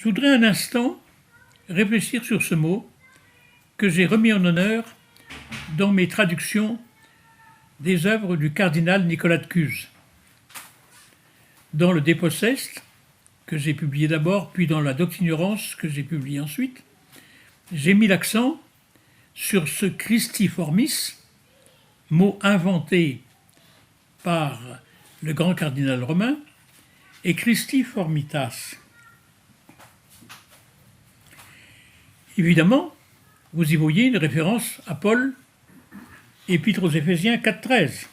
Je voudrais un instant réfléchir sur ce mot que j'ai remis en honneur dans mes traductions des œuvres du cardinal Nicolas de Cuse. Dans le De Possest, que j'ai publié d'abord, puis dans la Doctinurance, que j'ai publié ensuite, j'ai mis l'accent sur ce Christiformis, mot inventé par le grand cardinal romain, et Christiformitas. Évidemment, vous y voyez une référence à Paul, Épître aux Éphésiens 4,13.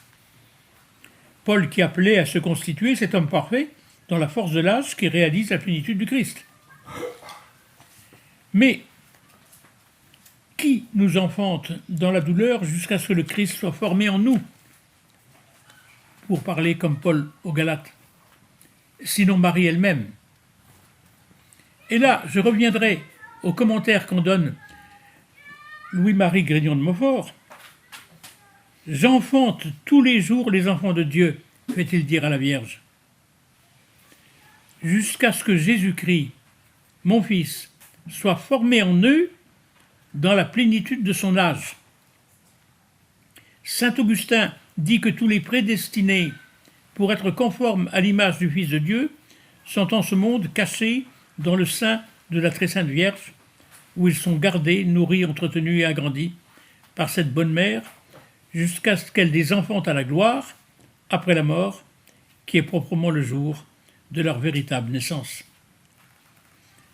Paul qui appelait à se constituer cet homme parfait dans la force de l'âge qui réalise la plénitude du Christ. Mais qui nous enfante dans la douleur jusqu'à ce que le Christ soit formé en nous, pour parler comme Paul aux Galates, sinon Marie elle-même? Et là, je reviendrai au commentaire qu'en donne Louis-Marie Grignon de Montfort. « J'enfante tous les jours les enfants de Dieu », fait-il dire à la Vierge, jusqu'à ce que Jésus-Christ, mon Fils, soit formé en eux dans la plénitude de son âge. Saint Augustin dit que tous les prédestinés pour être conformes à l'image du Fils de Dieu sont en ce monde cachés dans le sein de la très sainte Vierge, où ils sont gardés, nourris, entretenus et agrandis par cette bonne mère, jusqu'à ce qu'elle les enfante à la gloire, après la mort, qui est proprement le jour de leur véritable naissance.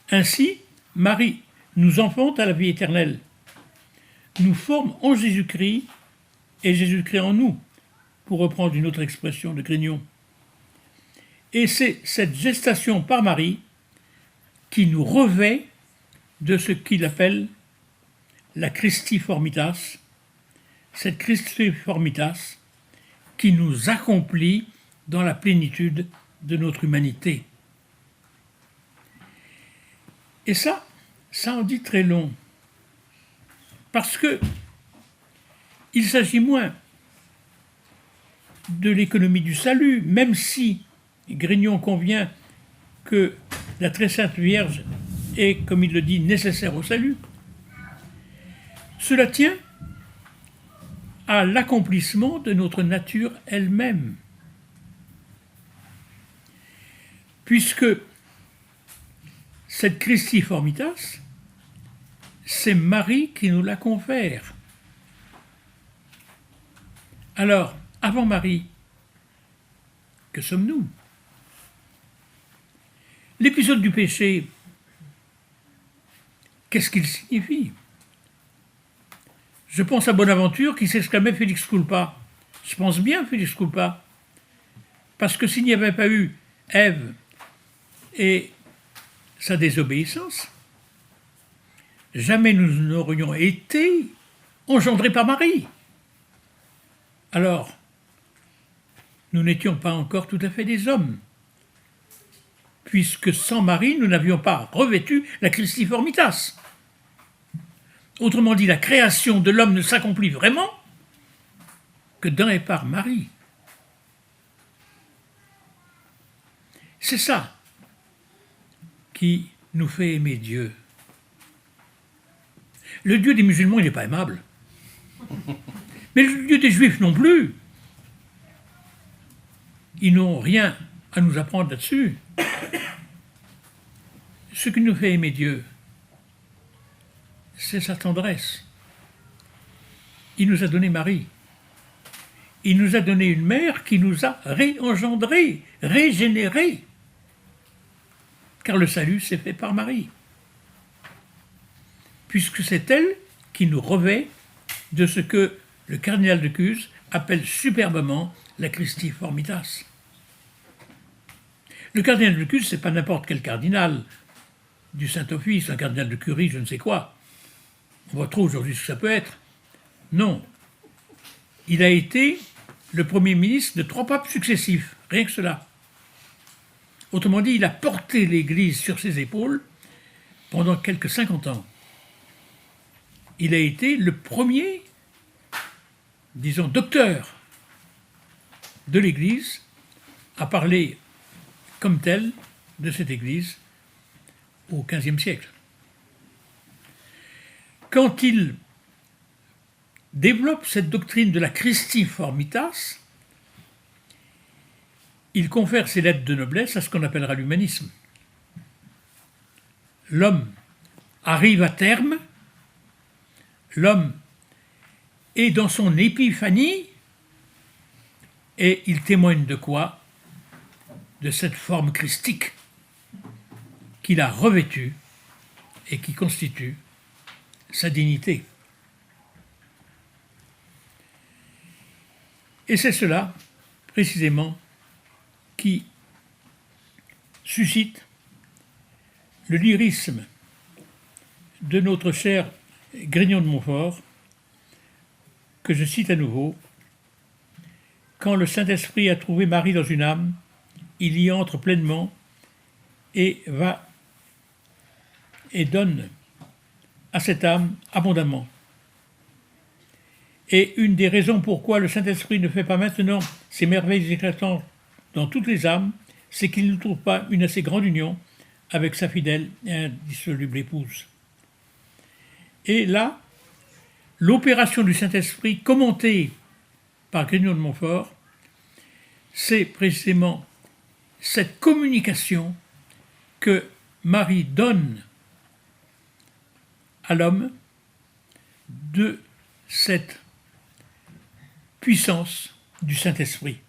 Ainsi, Marie nous enfante à la vie éternelle, nous forme en Jésus-Christ et Jésus-Christ en nous, pour reprendre une autre expression de Grignon. Et c'est cette gestation par Marie qui nous revêt de ce qu'il appelle la Christiformitas, cette Christiformitas qui nous accomplit dans la plénitude de notre humanité. Et ça en dit très long, parce que il s'agit moins de l'économie du salut, même si Grignon convient que la très sainte Vierge est, comme il le dit, nécessaire au salut. Cela tient à l'accomplissement de notre nature elle-même. Puisque cette Christiformitas, c'est Marie qui nous la confère. Alors, avant Marie, que sommes-nous? L'épisode du péché, qu'est-ce qu'il signifie? Je pense à Bonaventure qui s'exclamait Félix culpa. Je pense bien Félix culpa. Parce que s'il n'y avait pas eu Ève et sa désobéissance, jamais nous n'aurions été engendrés par Marie. Alors, nous n'étions pas encore tout à fait des hommes, puisque sans Marie, nous n'avions pas revêtu la Christiformitas. Autrement dit, la création de l'homme ne s'accomplit vraiment que dans et par Marie. C'est ça qui nous fait aimer Dieu. Le Dieu des musulmans, il n'est pas aimable. Mais le Dieu des Juifs non plus. Ils n'ont rien à nous apprendre là-dessus. Ce qui nous fait aimer Dieu, c'est sa tendresse. Il nous a donné Marie. Il nous a donné une mère qui nous a réengendrés, régénérés. Car le salut s'est fait par Marie. Puisque c'est elle qui nous revêt de ce que le cardinal de Cuse appelle superbement la Christiformitas. Le cardinal de Cuse, ce n'est pas n'importe quel cardinal du Saint-Office, un cardinal de Curie, je ne sais quoi. On voit trop aujourd'hui ce que ça peut être. Non. Il a été le premier ministre de 3 papes successifs, rien que cela. Autrement dit, il a porté l'Église sur ses épaules pendant quelques 50 ans. Il a été le premier, disons, docteur de l'Église à parler comme tel de cette Église au XVe siècle. Quand il développe cette doctrine de la Christiformitas, il confère ses lettres de noblesse à ce qu'on appellera l'humanisme. L'homme arrive à terme, l'homme est dans son épiphanie, et il témoigne de quoi? De cette forme christique qu'il a revêtue et qui constitue sa dignité. Et c'est cela, précisément, qui suscite le lyrisme de notre cher Grignon de Montfort, que je cite à nouveau. Quand le Saint-Esprit a trouvé Marie dans une âme, il y entre pleinement et va et donne à cette âme abondamment. Et une des raisons pourquoi le Saint-Esprit ne fait pas maintenant ces merveilles éclatantes dans toutes les âmes, c'est qu'il ne trouve pas une assez grande union avec sa fidèle et indissoluble épouse. Et là, l'opération du Saint-Esprit, commentée par Grignon de Montfort, c'est précisément cette communication que Marie donne à l'homme de cette puissance du Saint-Esprit.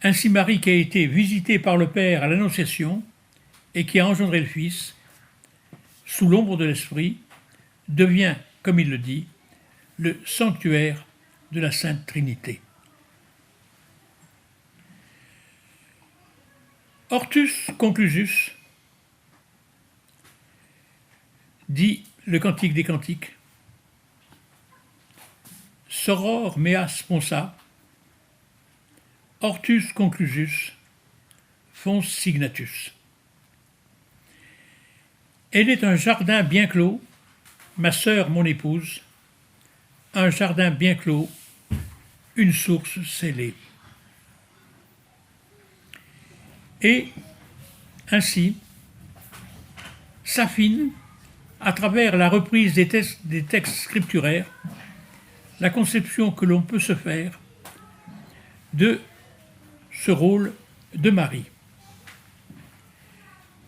Ainsi Marie, qui a été visitée par le Père à l'Annonciation et qui a engendré le Fils, sous l'ombre de l'Esprit, devient, comme il le dit, le sanctuaire de la Sainte Trinité. Hortus Conclusus, dit le Cantique des Cantiques, Soror mea sponsa, Hortus Conclusus, Fons Signatus. Elle est un jardin bien clos, ma sœur, mon épouse, un jardin bien clos, une source scellée. Et ainsi s'affine, à travers la reprise des textes scripturaires, la conception que l'on peut se faire de ce rôle de Marie.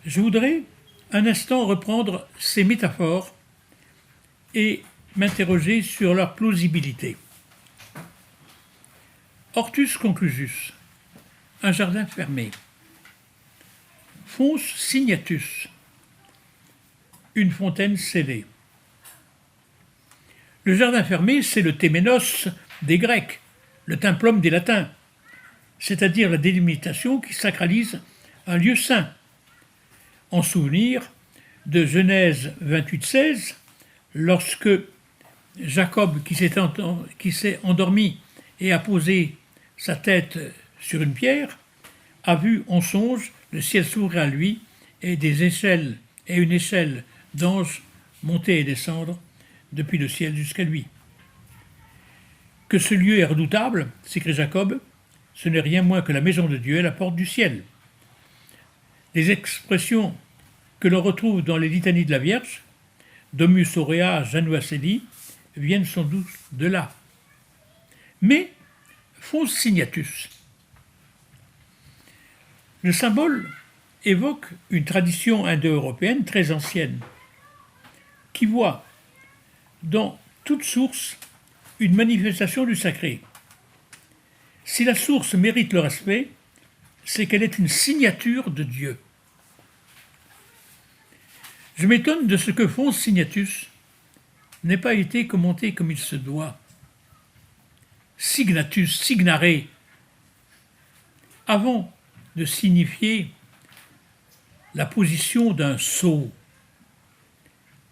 Je voudrais un instant reprendre ces métaphores et m'interroger sur leur plausibilité. Hortus Conclusus, un jardin fermé. Fons Signatus, une fontaine scellée. Le jardin fermé, c'est le téménos des Grecs, le templum des Latins, c'est-à-dire la délimitation qui sacralise un lieu saint. En souvenir de Genèse 28,16, lorsque Jacob, qui s'est endormi et a posé sa tête sur une pierre, a vu en songe le ciel s'ouvrir à lui et une échelle d'anges monter et descendre depuis le ciel jusqu'à lui. Que ce lieu est redoutable, s'écrie Jacob, ce n'est rien moins que la maison de Dieu et la porte du ciel. Les expressions que l'on retrouve dans les litanies de la Vierge, Domus aurea janua celi, viennent sans doute de là. Mais, fons signatus. Le symbole évoque une tradition indo-européenne très ancienne, qui voit dans toute source une manifestation du sacré. Si la source mérite le respect, c'est qu'elle est une signature de Dieu. Je m'étonne de ce que Fons Signatus n'ait pas été commenté comme il se doit. Signatus, signare, avant de signifier la position d'un sceau,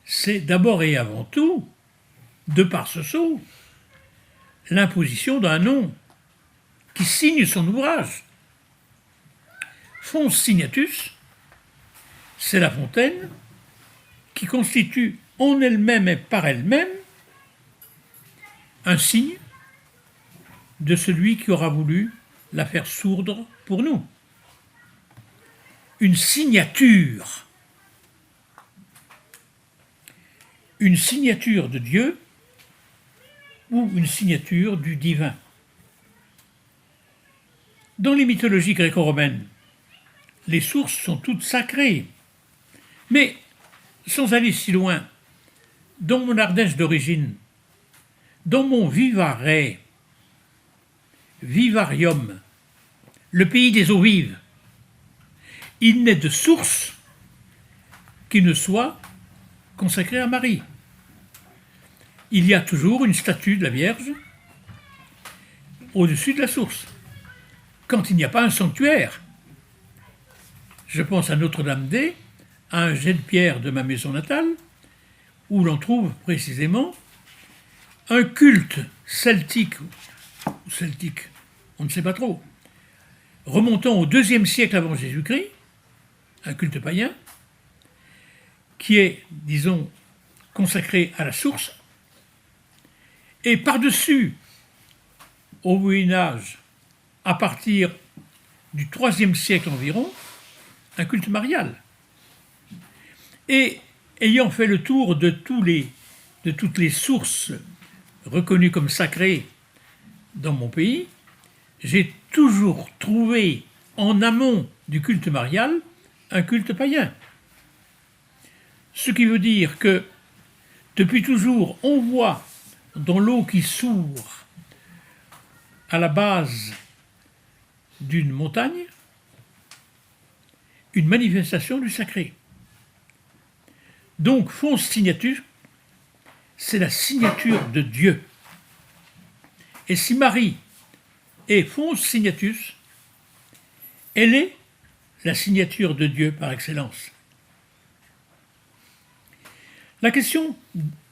c'est d'abord et avant tout, de par ce sceau, l'imposition d'un nom qui signe son ouvrage. Fons Signatus, c'est la fontaine qui constitue en elle-même et par elle-même un signe de celui qui aura voulu la faire sourdre pour nous. une signature de Dieu ou une signature du divin. Dans les mythologies gréco-romaines, les sources sont toutes sacrées. Mais, sans aller si loin, dans mon Ardèche d'origine, dans mon Vivarais, Vivarium, le pays des eaux vives, il n'est de source qui ne soit consacrée à Marie. Il y a toujours une statue de la Vierge au-dessus de la source, quand il n'y a pas un sanctuaire. Je pense à Notre-Dame-des, à un jet de pierre de ma maison natale, où l'on trouve précisément un culte celtique, on ne sait pas trop, remontant au IIe siècle avant Jésus-Christ, un culte païen, qui est, disons, consacré à la source, et par-dessus, au Moyen-Âge, à partir du IIIe siècle environ, un culte marial. Et ayant fait le tour de toutes les sources reconnues comme sacrées dans mon pays, j'ai toujours trouvé en amont du culte marial un culte païen. Ce qui veut dire que depuis toujours, on voit dans l'eau qui sourd à la base d'une montagne une manifestation du sacré. Donc, Fons Signatus, c'est la signature de Dieu. Et si Marie est Fons Signatus, elle est la signature de Dieu par excellence. La question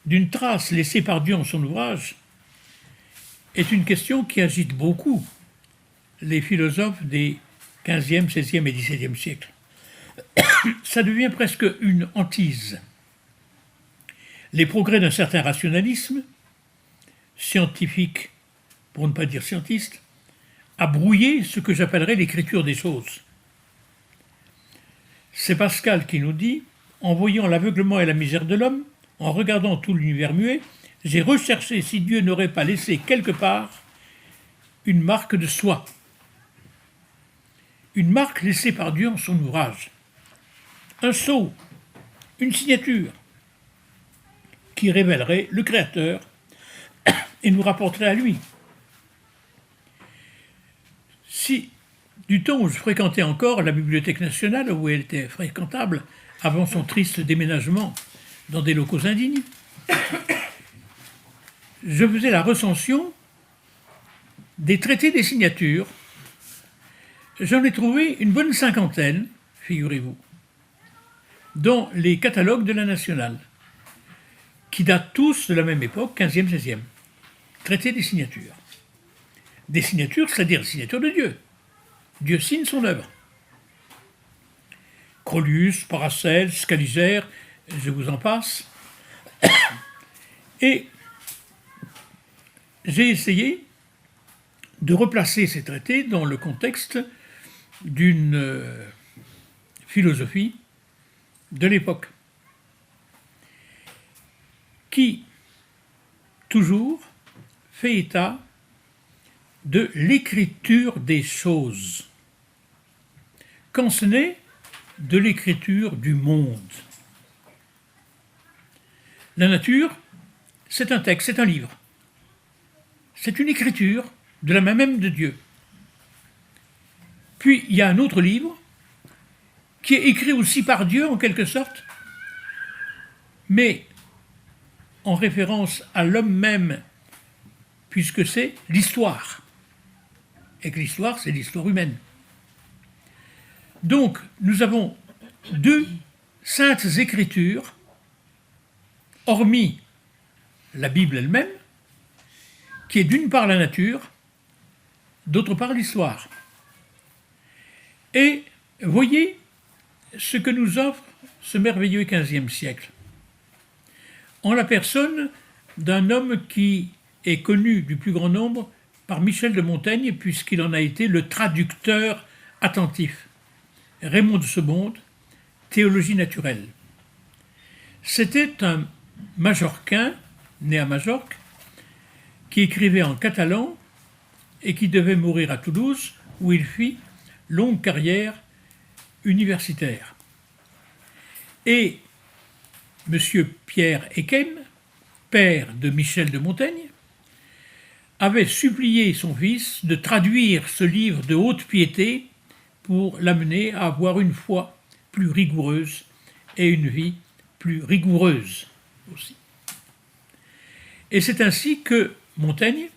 d'une trace laissée par Dieu en son ouvrage est une question qui agite beaucoup les philosophes des XVe, XVIe et XVIIe siècles. Ça devient presque une hantise. Les progrès d'un certain rationalisme, scientifique pour ne pas dire scientiste, a brouillé ce que j'appellerais l'écriture des choses. C'est Pascal qui nous dit « En voyant l'aveuglement et la misère de l'homme, en regardant tout l'univers muet, j'ai recherché si Dieu n'aurait pas laissé quelque part une marque de soi. Une marque laissée par Dieu en son ouvrage. Un sceau, une signature, qui révélerait le Créateur et nous rapporterait à lui. Si, du temps où je fréquentais encore la Bibliothèque nationale, où elle était fréquentable avant son triste déménagement dans des locaux indignes, je faisais la recension des traités des signatures. J'en ai trouvé une bonne cinquantaine, figurez-vous, dans les catalogues de la Nationale, qui datent tous de la même époque, 15e, 16e. Traité des signatures. Des signatures, c'est-à-dire des signatures de Dieu. Dieu signe son œuvre. Crollius, Paracelse, Scaliger, je vous en passe. Et j'ai essayé de replacer ces traités dans le contexte d'une philosophie de l'époque qui, toujours, fait état de l'écriture des choses, quand ce n'est de l'écriture du monde. La nature, c'est un texte, c'est un livre. C'est une écriture de la main même de Dieu. Puis il y a un autre livre qui est écrit aussi par Dieu en quelque sorte, mais en référence à l'homme même, puisque c'est l'histoire. Et que l'histoire, c'est l'histoire humaine. Donc, nous avons deux saintes écritures, hormis la Bible elle-même, qui est d'une part la nature, d'autre part l'histoire. Et voyez ce que nous offre ce merveilleux XVe siècle. En la personne d'un homme qui est connu du plus grand nombre par Michel de Montaigne, puisqu'il en a été le traducteur attentif. Raymond de Semonde, Théologie naturelle. C'était un Majorquin, né à Majorque, qui écrivait en catalan et qui devait mourir à Toulouse, où il fit longue carrière universitaire. Et M. Pierre Ekem, père de Michel de Montaigne, avait supplié son fils de traduire ce livre de haute piété pour l'amener à avoir une foi plus rigoureuse et une vie plus rigoureuse aussi. Et c'est ainsi que Montaigne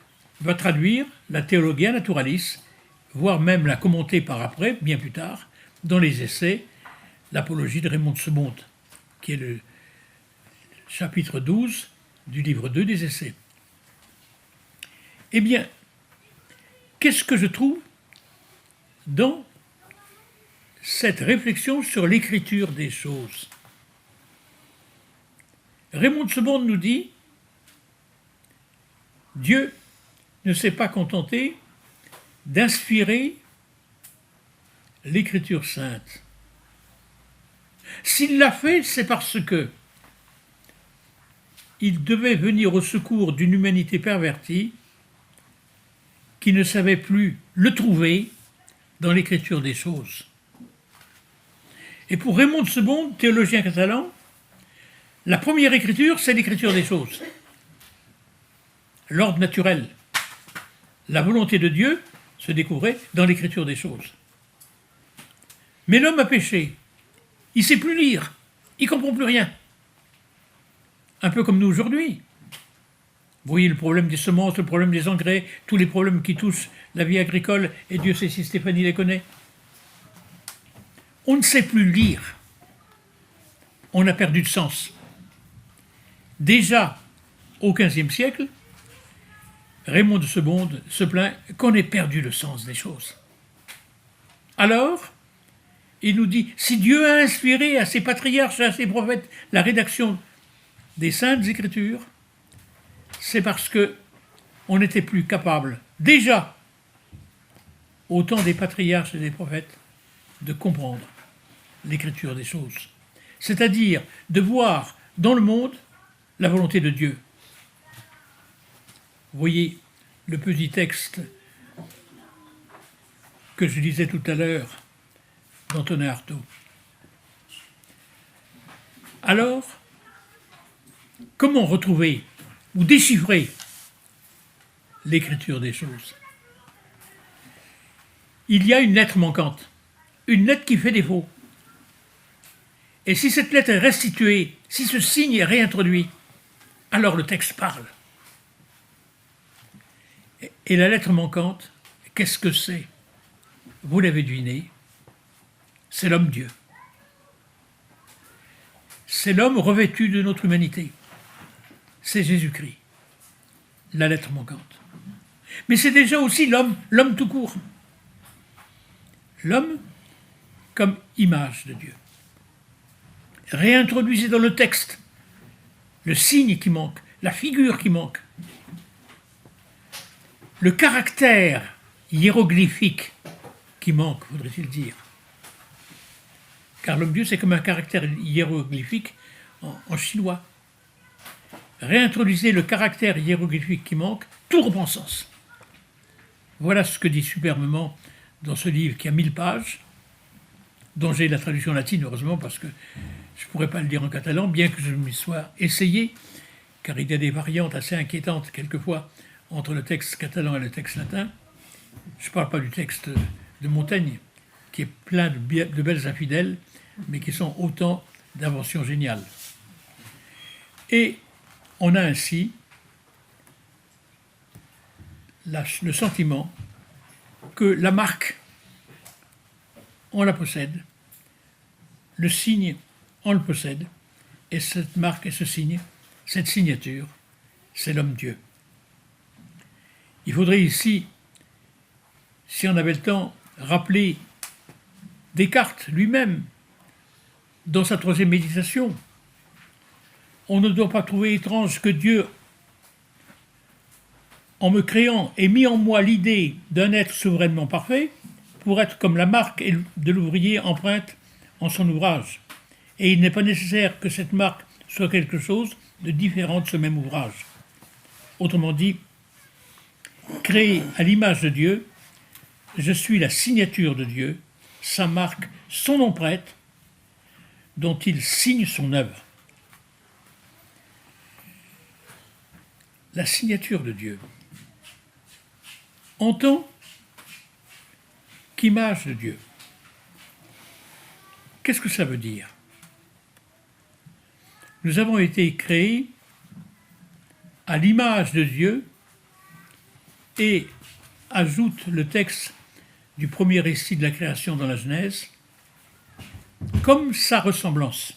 va traduire la Theologia Naturalis, voire même la commenter par après, bien plus tard, dans les essais, l'Apologie de Raymond de Semonde, qui est le chapitre 12 du livre 2 des essais. Eh bien, qu'est-ce que je trouve dans cette réflexion sur l'écriture des choses? Raymond de Semonde nous dit « Dieu ne s'est pas contenté d'inspirer l'écriture sainte. S'il l'a fait, c'est parce que il devait venir au secours d'une humanité pervertie qui ne savait plus le trouver dans l'écriture des choses. » Et pour Raymond de Semonde, théologien catalan, la première écriture, c'est l'écriture des choses. L'ordre naturel, la volonté de Dieu se découvrait dans l'écriture des choses. Mais l'homme a péché. Il ne sait plus lire. Il ne comprend plus rien. Un peu comme nous aujourd'hui. Vous voyez le problème des semences, le problème des engrais, tous les problèmes qui touchent la vie agricole, et Dieu sait si Stéphanie les connaît. On ne sait plus lire. On a perdu de sens. Déjà, au XVe siècle, Raymond de Semonde se plaint qu'on ait perdu le sens des choses. Alors, il nous dit, si Dieu a inspiré à ses patriarches et à ses prophètes la rédaction des Saintes Écritures, c'est parce qu'on n'était plus capable, déjà, au temps des patriarches et des prophètes, de comprendre l'écriture des choses. C'est-à-dire de voir dans le monde la volonté de Dieu. Vous voyez le petit texte que je lisais tout à l'heure d'Antonin Artaud. Alors, comment retrouver ou déchiffrer l'écriture des choses? Il y a une lettre manquante, une lettre qui fait défaut. Et si cette lettre est restituée, si ce signe est réintroduit, alors le texte parle. Et la lettre manquante, qu'est-ce que c'est? Vous l'avez deviné, c'est l'homme-dieu. C'est l'homme revêtu de notre humanité. C'est Jésus-Christ, la lettre manquante. Mais c'est déjà aussi l'homme tout court. L'homme comme image de Dieu. Réintroduisez dans le texte le signe qui manque, la figure qui manque, le caractère hiéroglyphique qui manque, faudrait-il dire. Car l'homme-dieu, c'est comme un caractère hiéroglyphique en chinois. Réintroduisez le caractère hiéroglyphique qui manque, tout reprend sens. Voilà ce que dit superbement dans ce livre qui a 1000 pages, dont j'ai la traduction latine, heureusement, parce que je ne pourrais pas le dire en catalan, bien que je m'y sois essayé, car il y a des variantes assez inquiétantes, quelquefois, entre le texte catalan et le texte latin. Je ne parle pas du texte de Montaigne, qui est plein de belles infidèles, mais qui sont autant d'inventions géniales. Et on a ainsi le sentiment que la marque, on la possède, le signe, on le possède, et cette marque et ce signe, cette signature, c'est l'homme-dieu. Il faudrait ici, si on avait le temps, rappeler Descartes lui-même, dans sa troisième méditation. On ne doit pas trouver étrange que Dieu, en me créant, ait mis en moi l'idée d'un être souverainement parfait, pour être comme la marque de l'ouvrier empreinte en son ouvrage. Et il n'est pas nécessaire que cette marque soit quelque chose de différent de ce même ouvrage. Autrement dit, créé à l'image de Dieu, je suis la signature de Dieu, sa marque, son empreinte, dont il signe son œuvre. La signature de Dieu. En tant qu'image de Dieu. Qu'est-ce que ça veut dire? Nous avons été créés à l'image de Dieu et, ajoute le texte du premier récit de la création dans la Genèse, comme sa ressemblance.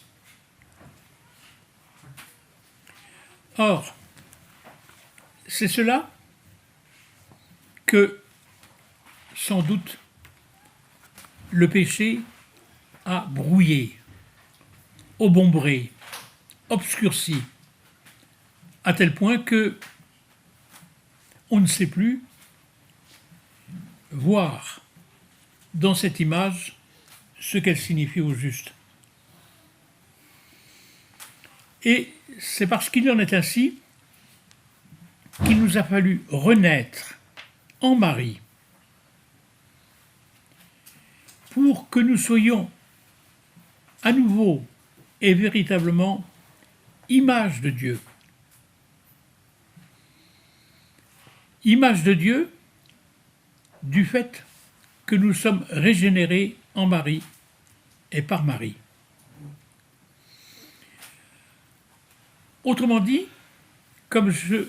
Or, c'est cela que, sans doute, le péché a brouillé, obombré, obscurci, à tel point que on ne sait plus voir dans cette image ce qu'elle signifie au juste. Et c'est parce qu'il en est ainsi qu'il nous a fallu renaître en Marie pour que nous soyons à nouveau et véritablement image de Dieu. Image de Dieu du fait que nous sommes régénérés en Marie et par Marie. Autrement dit, comme je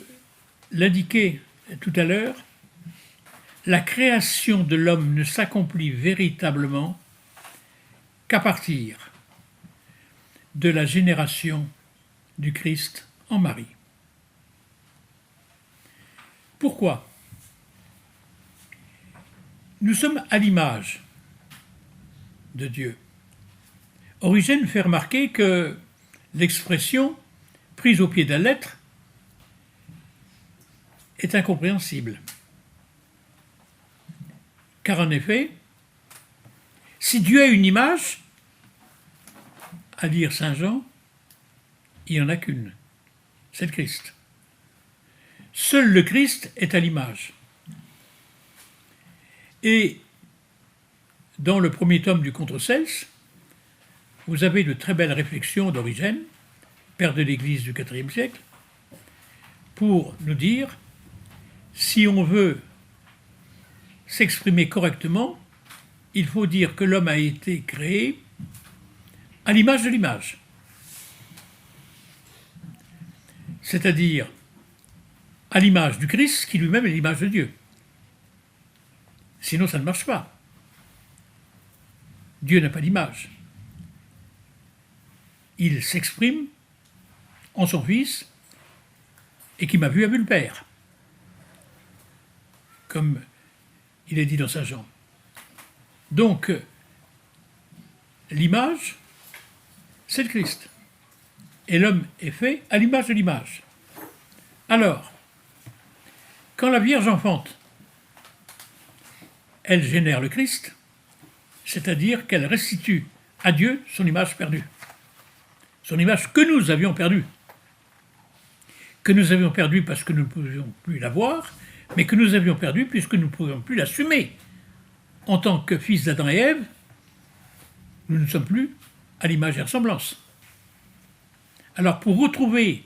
l'indiquais tout à l'heure, la création de l'homme ne s'accomplit véritablement qu'à partir de la génération du Christ en Marie. Pourquoi? Nous sommes à l'image de Dieu. Origène fait remarquer que l'expression prise au pied de la lettre est incompréhensible. Car en effet, si Dieu a une image, à lire Saint Jean, il n'y en a qu'une, c'est le Christ. Seul le Christ est à l'image. Et dans le premier tome du Contre Cels, vous avez de très belles réflexions d'Origène, père de l'Église du IVe siècle, pour nous dire, si on veut s'exprimer correctement, il faut dire que l'homme a été créé à l'image de l'image. C'est-à-dire à l'image du Christ, qui lui-même est l'image de Dieu. Sinon, ça ne marche pas. Dieu n'a pas d'image. Il s'exprime en son Fils, et qui m'a vu a vu le Père, comme il est dit dans Saint Jean. Donc, l'image, c'est le Christ. Et l'homme est fait à l'image de l'image. Alors, quand la Vierge enfante, elle génère le Christ, c'est-à-dire qu'elle restitue à Dieu son image perdue. Son image que nous avions perdue. Que nous avions perdue parce que nous ne pouvions plus la voir, mais que nous avions perdue puisque nous ne pouvions plus l'assumer. En tant que fils d'Adam et Ève, nous ne sommes plus à l'image et ressemblance. Alors pour retrouver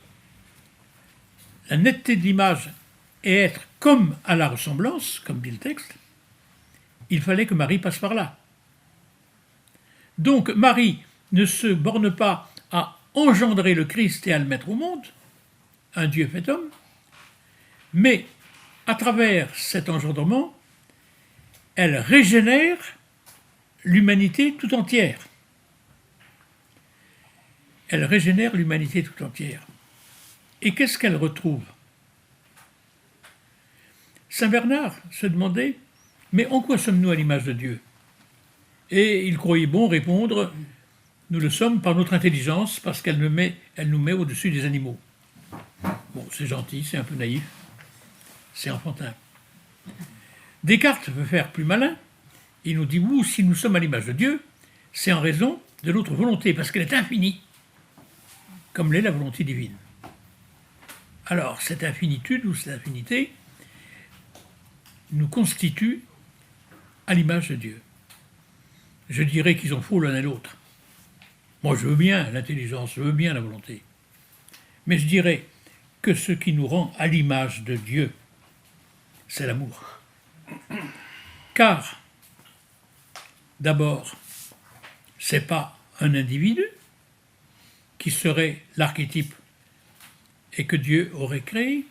la netteté de l'image et être comme à la ressemblance, comme dit le texte, il fallait que Marie passe par là. Donc Marie ne se borne pas à engendrer le Christ et à le mettre au monde, un Dieu fait homme, mais à travers cet engendrement, elle régénère l'humanité tout entière. Elle régénère l'humanité tout entière. Et qu'est-ce qu'elle retrouve? Saint Bernard se demandait, mais en quoi sommes-nous à l'image de Dieu? Et il croyait bon répondre, nous le sommes par notre intelligence, parce qu'elle nous met au-dessus des animaux. Bon, c'est gentil, c'est un peu naïf, c'est enfantin. Descartes veut faire plus malin, il nous dit, oui, si nous sommes à l'image de Dieu, c'est en raison de notre volonté, parce qu'elle est infinie, comme l'est la volonté divine. Alors, cette infinitude ou cette infinité nous constitue à l'image de Dieu. Je dirais qu'ils ont faux l'un et l'autre. Moi, je veux bien l'intelligence, je veux bien la volonté. Mais je dirais que ce qui nous rend à l'image de Dieu, c'est l'amour. Car, d'abord, ce n'est pas un individu qui serait l'archétype et que Dieu aurait créé.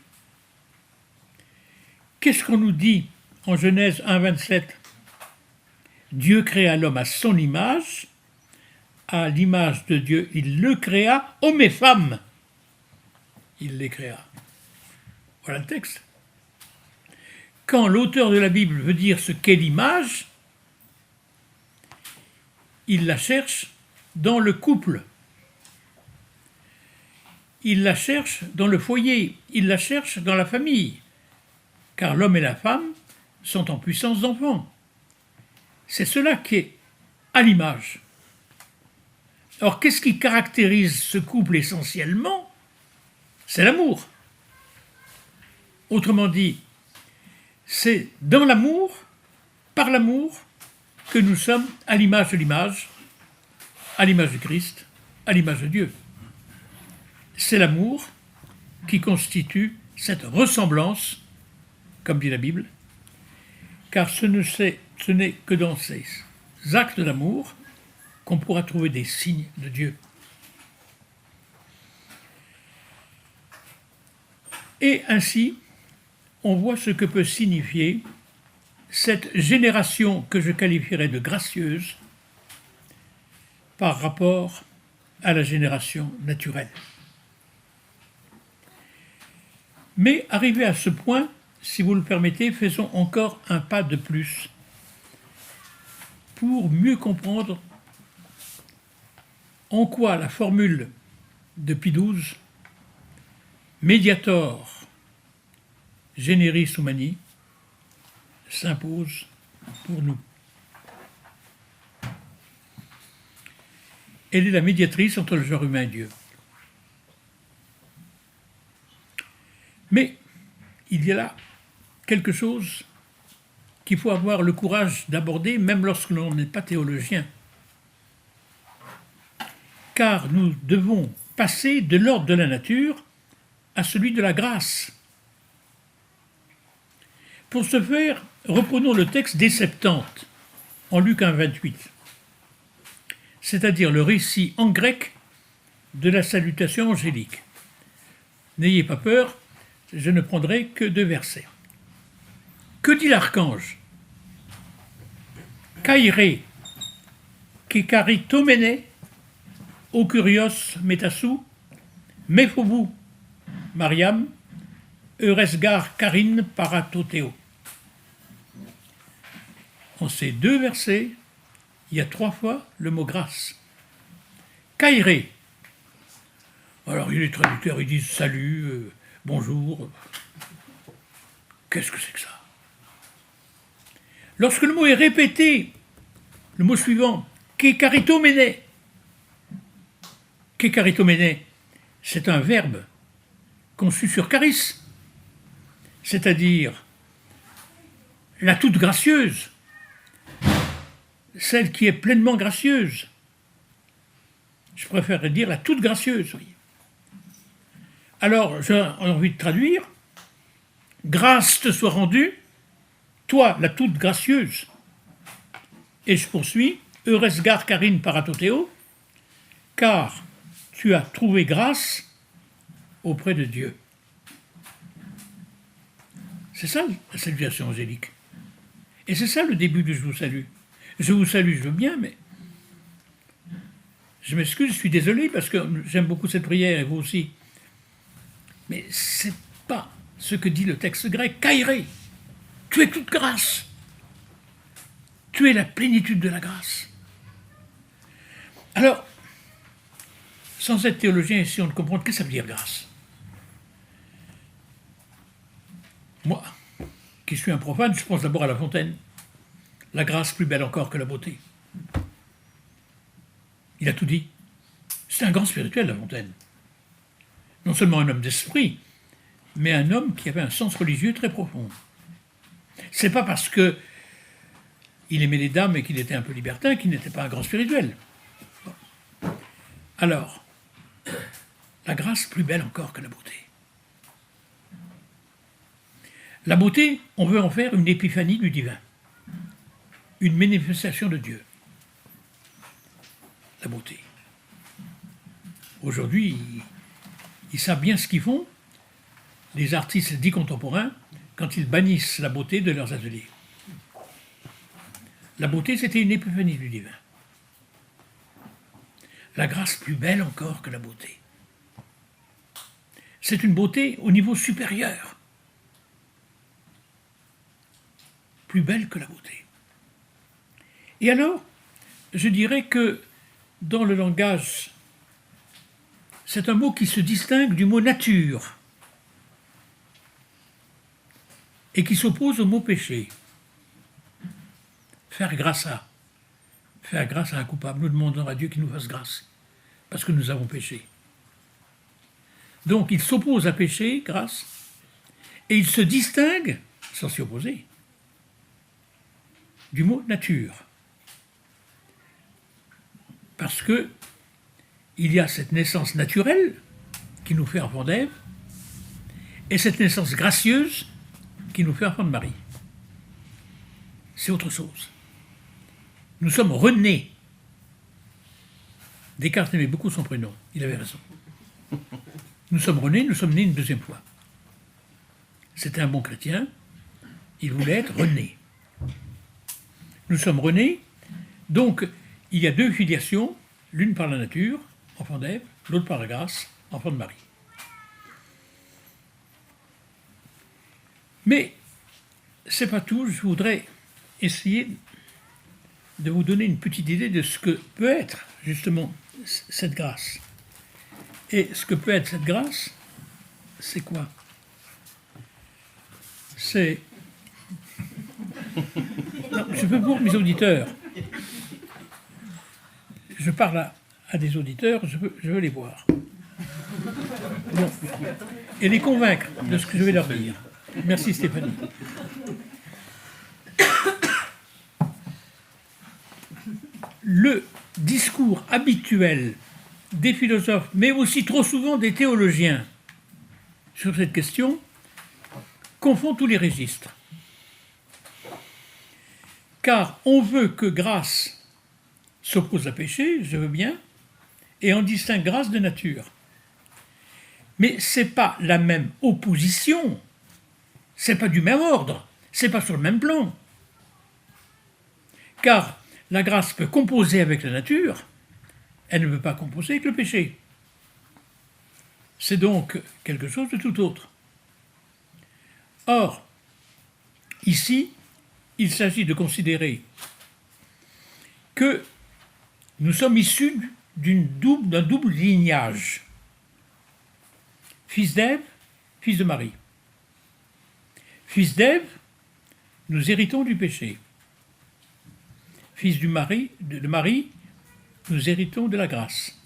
Qu'est-ce qu'on nous dit en Genèse 1,27 ? Dieu créa l'homme à son image, à l'image de Dieu, il le créa, homme et femme. Il les créa. Voilà le texte. Quand l'auteur de la Bible veut dire ce qu'est l'image, il la cherche dans le couple. Il la cherche dans le foyer. Il la cherche dans la famille. Car l'homme et la femme sont en puissance d'enfant. C'est cela qui est à l'image. Alors, qu'est-ce qui caractérise ce couple essentiellement ? C'est l'amour. Autrement dit, c'est dans l'amour, par l'amour, que nous sommes à l'image de l'image, à l'image du Christ, à l'image de Dieu. C'est l'amour qui constitue cette ressemblance, comme dit la Bible, car ce n'est que dans ces actes d'amour qu'on pourra trouver des signes de Dieu. Et ainsi, on voit ce que peut signifier cette génération que je qualifierais de gracieuse par rapport à la génération naturelle. Mais arrivé à ce point, si vous le permettez, faisons encore un pas de plus pour mieux comprendre en quoi la formule de Pie XII, Mediator Generis Humani, s'impose pour nous. Elle est la médiatrice entre le genre humain et Dieu. Mais il y a là quelque chose qu'il faut avoir le courage d'aborder, même lorsque l'on n'est pas théologien. Car nous devons passer de l'ordre de la nature à celui de la grâce. Pour ce faire, reprenons le texte des Septante, en Luc 1,28, c'est-à-dire le récit en grec de la salutation angélique. N'ayez pas peur, je ne prendrai que 2 versets. Que dit l'archange ? Kairé, kekaritomene, okurios metassou, mephobou, Mariam, Euresgar Karine Paratoteo. En ces 2 versets, il y a 3 fois le mot grâce. Kairé. Alors, les traducteurs, ils disent salut, bonjour. Qu'est-ce que c'est que ça ? Lorsque le mot est répété, le mot suivant, kekaritomene. Kekaritomene, c'est un verbe conçu sur charis, c'est-à-dire la toute gracieuse, celle qui est pleinement gracieuse. Je préférerais dire la toute gracieuse. Oui. Alors, j'ai envie de traduire, grâce te soit rendue, toi, la toute gracieuse. Et je poursuis, Euresgar Karine Paratoteo, car tu as trouvé grâce auprès de Dieu. C'est ça la salutation angélique. Et c'est ça le début du Je vous salue. Je vous salue, je veux bien, mais je m'excuse, je suis désolé parce que j'aime beaucoup cette prière et vous aussi. Mais c'est pas ce que dit le texte grec. Kairé, tu es toute grâce. Tu es la plénitude de la grâce. Alors, sans être théologien ici, on ne comprend que ça veut dire grâce. Moi, qui suis un profane, je pense d'abord à La Fontaine. la grâce plus belle encore que la beauté. Il a tout dit. C'est un grand spirituel, La Fontaine. Non seulement un homme d'esprit, mais un homme qui avait un sens religieux très profond. C'est pas parce que il aimait les dames et qu'il était un peu libertin qu'il n'était pas un grand spirituel. Alors, la grâce plus belle encore que la beauté. La beauté, on veut en faire une épiphanie du divin, une manifestation de Dieu. La beauté. Aujourd'hui, ils savent bien ce qu'ils font, les artistes dits contemporains, quand ils bannissent la beauté de leurs ateliers. La beauté, c'était une épiphanie du divin. La grâce plus belle encore que la beauté. C'est une beauté au niveau supérieur. Plus belle que la beauté. Et alors, je dirais que dans le langage, c'est un mot qui se distingue du mot nature et qui s'oppose au mot péché. Faire grâce à un coupable. Nous demandons à Dieu qu'il nous fasse grâce, parce que nous avons péché. Donc il s'oppose à péché, grâce, et il se distingue, sans s'y opposer, du mot nature. Parce que il y a cette naissance naturelle qui nous fait enfant d'Ève, et cette naissance gracieuse qui nous fait enfant de Marie. C'est autre chose. Nous sommes renés. Descartes aimait beaucoup son prénom, il avait raison. Nous sommes renés, nous sommes nés une deuxième fois. C'était un bon chrétien, il voulait être rené. Nous sommes renés, donc il y a deux filiations, l'une par la nature, enfant d'Ève, l'autre par la grâce, enfant de Marie. Mais c'est pas tout, je voudrais essayer de vous donner une petite idée de ce que peut être justement cette grâce. Et ce que peut être cette grâce, c'est quoi? C'est... Non, je veux voir mes auditeurs. Je parle à des auditeurs, je veux les voir. Bon. Et les convaincre de ce que je vais leur dire. Merci Stéphanie. Le discours habituel des philosophes, mais aussi trop souvent des théologiens sur cette question, confond tous les registres. Car on veut que grâce s'oppose à péché, je veux bien, et on distingue grâce de nature. Mais ce n'est pas la même opposition, ce n'est pas du même ordre, ce n'est pas sur le même plan. Car la grâce peut composer avec la nature, elle ne peut pas composer avec le péché. C'est donc quelque chose de tout autre. Or, ici, il s'agit de considérer que nous sommes issus d'un double lignage. Fils d'Ève, fils de Marie. Fils d'Ève, nous héritons du péché. Fils de Marie, nous héritons de la grâce.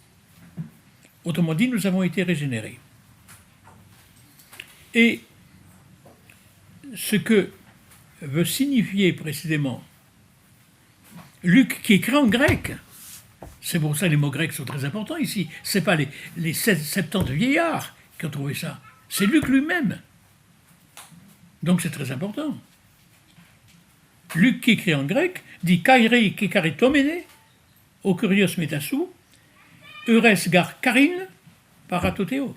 Autrement dit, nous avons été régénérés. Et ce que veut signifier précisément Luc, qui écrit en grec, c'est pour ça que les mots grecs sont très importants ici, ce n'est pas les 70 vieillards qui ont trouvé ça, c'est Luc lui-même. Donc c'est très important. Luc, qui écrit en grec, dit kairi kekaritomene, o kurios metasu, eures gar karin paratoteo.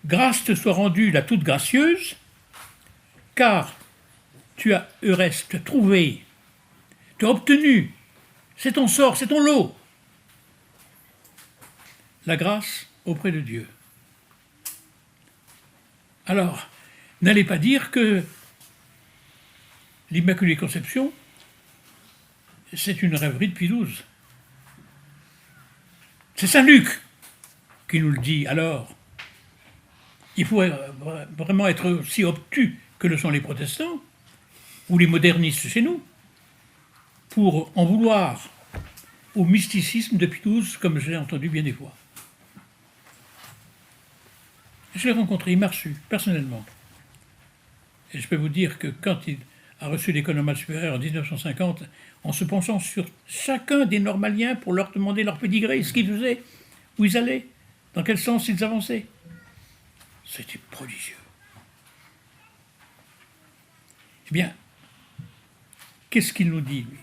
Grâce te soit rendue la toute gracieuse, car tu as Eureste trouvé, tu as obtenu, c'est ton sort, c'est ton lot, la grâce auprès de Dieu. Alors, n'allez pas dire que l'Immaculée Conception, c'est une rêverie de Pilouse. C'est Saint Luc qui nous le dit alors. Il faut vraiment être aussi obtus que le sont les protestants, ou les modernistes chez nous, pour en vouloir au mysticisme de Pie XII, comme je l'ai entendu bien des fois. Je l'ai rencontré, il m'a reçu, personnellement. Et je peux vous dire que quand il a reçu l'école normale supérieure en 1950, en se penchant sur chacun des normaliens pour leur demander leur pédigré, ce qu'ils faisaient, où ils allaient, dans quel sens ils avançaient. C'était prodigieux. Eh bien, qu'est-ce qu'il nous dit, lui?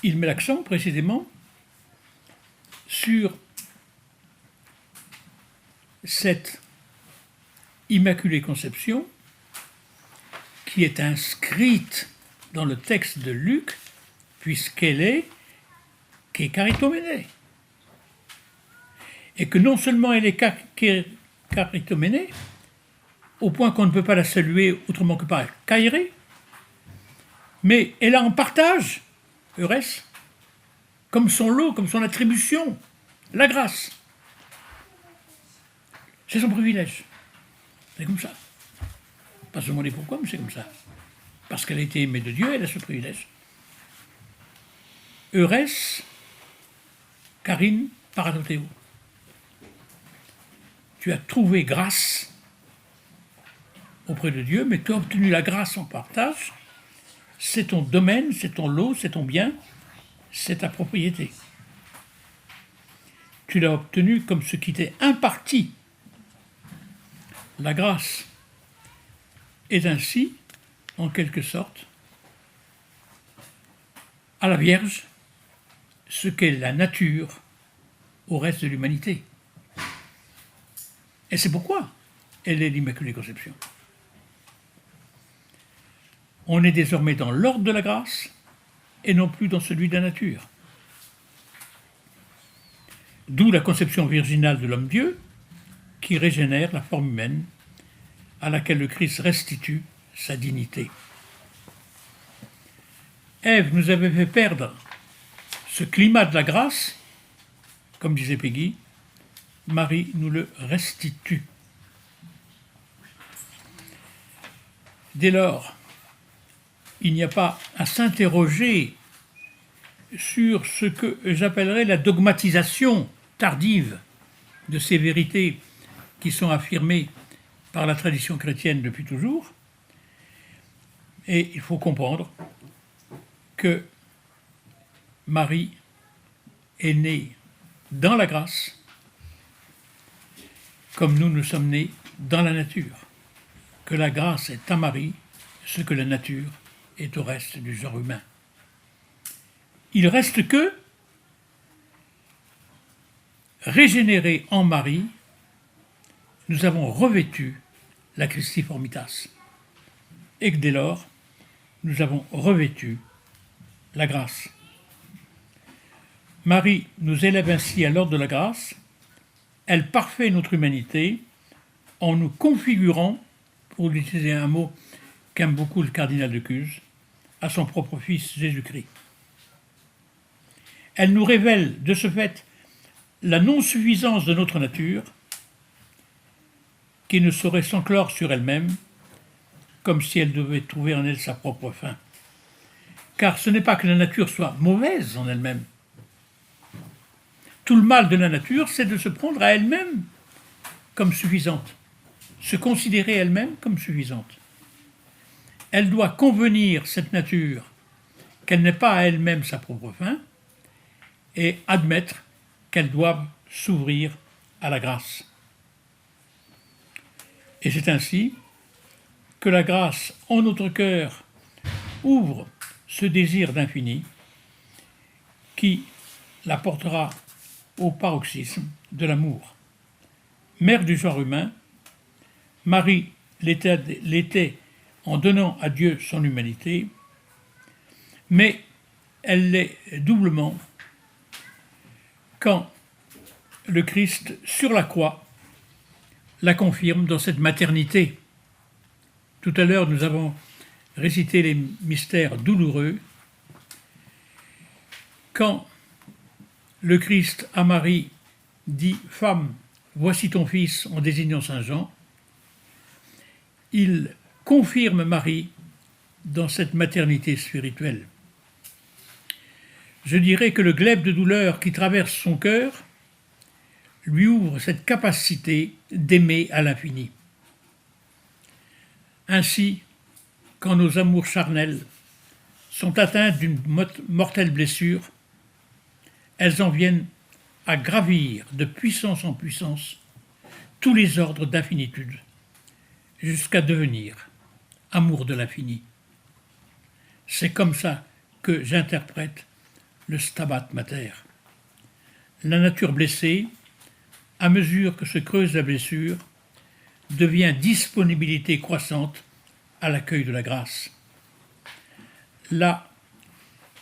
Il met l'accent précisément sur cette Immaculée Conception qui est inscrite dans le texte de Luc, puisqu'elle est caritomène. Et que non seulement elle est caritomène, au point qu'on ne peut pas la saluer autrement que par caïré, mais elle a en partage, Eurès, comme son lot, comme son attribution, la grâce. C'est son privilège. C'est comme ça. Pas se demander pourquoi, mais c'est comme ça. Parce qu'elle a été aimée de Dieu, elle a ce privilège. Eurès, Karine, Paranothéo. Tu as trouvé grâce auprès de Dieu, mais tu as obtenu la grâce en partage. C'est ton domaine, c'est ton lot, c'est ton bien, c'est ta propriété. Tu l'as obtenu comme ce qui t'est imparti. La grâce est ainsi, en quelque sorte, à la Vierge, ce qu'est la nature au reste de l'humanité. Et c'est pourquoi elle est l'Immaculée Conception. On est désormais dans l'ordre de la grâce et non plus dans celui de la nature. D'où la conception virginale de l'homme-dieu qui régénère la forme humaine à laquelle le Christ restitue sa dignité. Ève nous avait fait perdre ce climat de la grâce, comme disait Péguy, Marie nous le restitue. Dès lors, il n'y a pas à s'interroger sur ce que j'appellerais la dogmatisation tardive de ces vérités qui sont affirmées par la tradition chrétienne depuis toujours. Et il faut comprendre que Marie est née dans la grâce, comme nous sommes nés dans la nature, que la grâce est à Marie ce que la nature est au reste du genre humain. Il reste que, régénérés en Marie, nous avons revêtu la Christiformitas, et que dès lors, nous avons revêtu la grâce. Marie nous élève ainsi à l'ordre de la grâce, elle parfait notre humanité en nous configurant, pour utiliser un mot qu'aime beaucoup le cardinal de Cuse, à son propre Fils Jésus-Christ. Elle nous révèle de ce fait la non-suffisance de notre nature, qui ne saurait s'enclore sur elle-même, comme si elle devait trouver en elle sa propre fin. Car ce n'est pas que la nature soit mauvaise en elle-même. Tout le mal de la nature, c'est de se prendre à elle-même comme suffisante, se considérer elle-même comme suffisante. Elle doit convenir, cette nature, qu'elle n'est pas à elle-même sa propre fin, et admettre qu'elle doit s'ouvrir à la grâce. Et c'est ainsi que la grâce en notre cœur ouvre ce désir d'infini qui la portera au paroxysme de l'amour. Mère du genre humain, Marie l'était en donnant à Dieu son humanité, mais elle l'est doublement quand le Christ, sur la croix, la confirme dans cette maternité. Tout à l'heure, nous avons récité les mystères douloureux. Quand le Christ à Marie dit « Femme, Voici ton fils en désignant Saint Jean, il confirme Marie dans cette maternité spirituelle. Je dirais que le glaive de douleur qui traverse son cœur lui ouvre cette capacité d'aimer à l'infini. Ainsi, quand nos amours charnels sont atteints d'une mortelle blessure, elles en viennent à gravir de puissance en puissance tous les ordres d'infinitude, jusqu'à devenir amour de l'infini. C'est comme ça que j'interprète le Stabat Mater. La nature blessée, à mesure que se creuse la blessure, devient disponibilité croissante à l'accueil de la grâce. La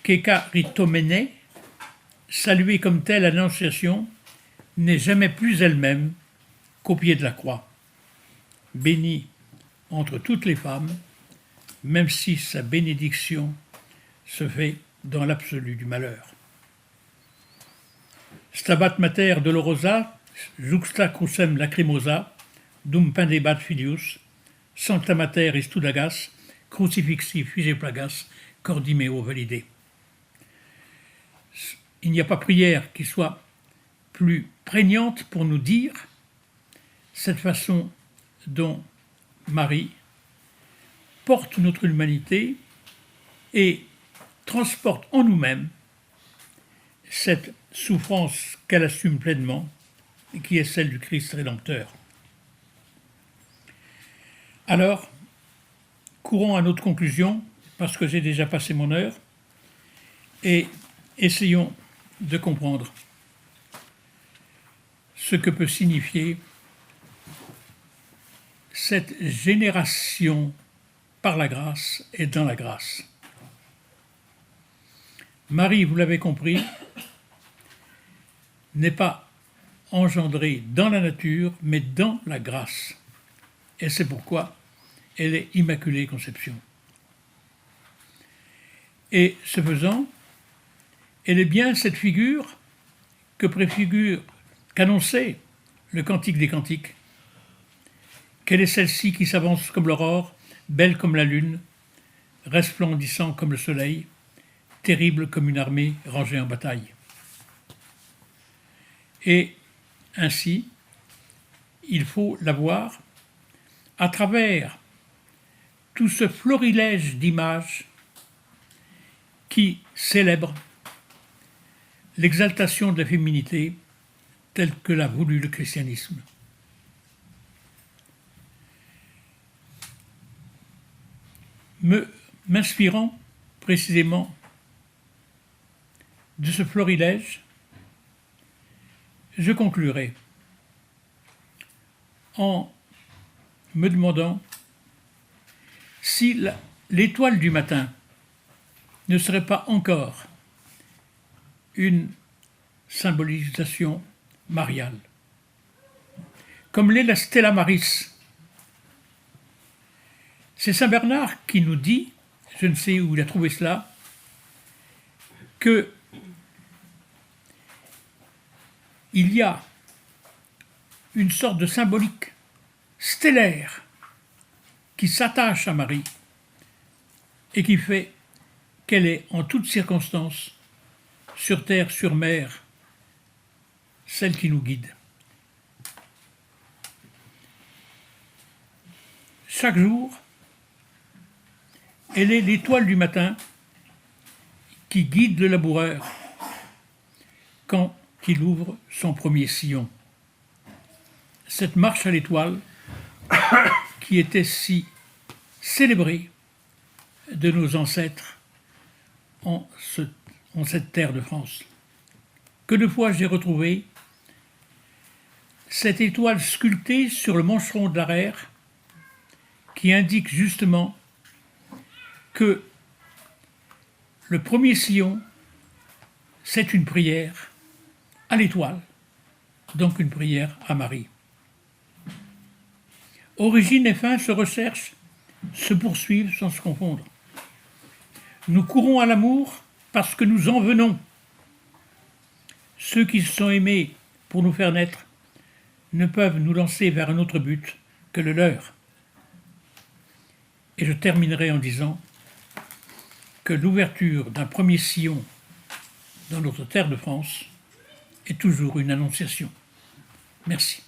Kekaritomene, saluée comme telle à l'Annonciation, n'est jamais plus elle-même qu'au pied de la croix. Bénie entre toutes les femmes, même si sa bénédiction se fait dans l'absolu du malheur. Stabat Mater Dolorosa, juxta crucem lacrimosa, dum pendebat filius, sancta mater istudagas, crucifixi fige plagas, cordimeo valide. Il n'y a pas prière qui soit plus prégnante pour nous dire cette façon dont Marie porte notre humanité et transporte en nous-mêmes cette souffrance qu'elle assume pleinement et qui est celle du Christ Rédempteur. Alors, courons à notre conclusion, parce que j'ai déjà passé mon heure, et essayons de comprendre ce que peut signifier cette génération par la grâce et dans la grâce. Marie, vous l'avez compris, n'est pas engendrée dans la nature, mais dans la grâce. Et c'est pourquoi elle est Immaculée Conception. Et ce faisant, elle est bien cette figure qu'annonçait le Cantique des Cantiques. Quelle est celle-ci qui s'avance comme l'aurore, belle comme la lune, resplendissant comme le soleil, terrible comme une armée rangée en bataille. Et ainsi, il faut la voir à travers tout ce florilège d'images qui célèbrent l'exaltation de la féminité telle que l'a voulu le christianisme. M'inspirant précisément de ce florilège, je conclurai en me demandant si l'étoile du matin ne serait pas encore une symbolisation mariale, comme l'est la Stella Maris. C'est Saint Bernard qui nous dit, je ne sais où il a trouvé cela, que il y a une sorte de symbolique stellaire qui s'attache à Marie et qui fait qu'elle est en toutes circonstances, sur terre, sur mer, celle qui nous guide. Chaque jour, elle est l'étoile du matin qui guide le laboureur quand il ouvre son premier sillon. Cette marche à l'étoile qui était si célébrée de nos ancêtres en cette terre de France. Que de fois j'ai retrouvé cette étoile sculptée sur le mancheron de l'arrière qui indique justement que le premier sillon, c'est une prière à l'étoile, donc une prière à Marie. Origine et fin se recherchent, se poursuivent sans se confondre. Nous courons à l'amour parce que nous en venons. Ceux qui se sont aimés pour nous faire naître ne peuvent nous lancer vers un autre but que le leur. Et je terminerai en disant que l'ouverture d'un premier sillon dans notre terre de France est toujours une annonciation. Merci.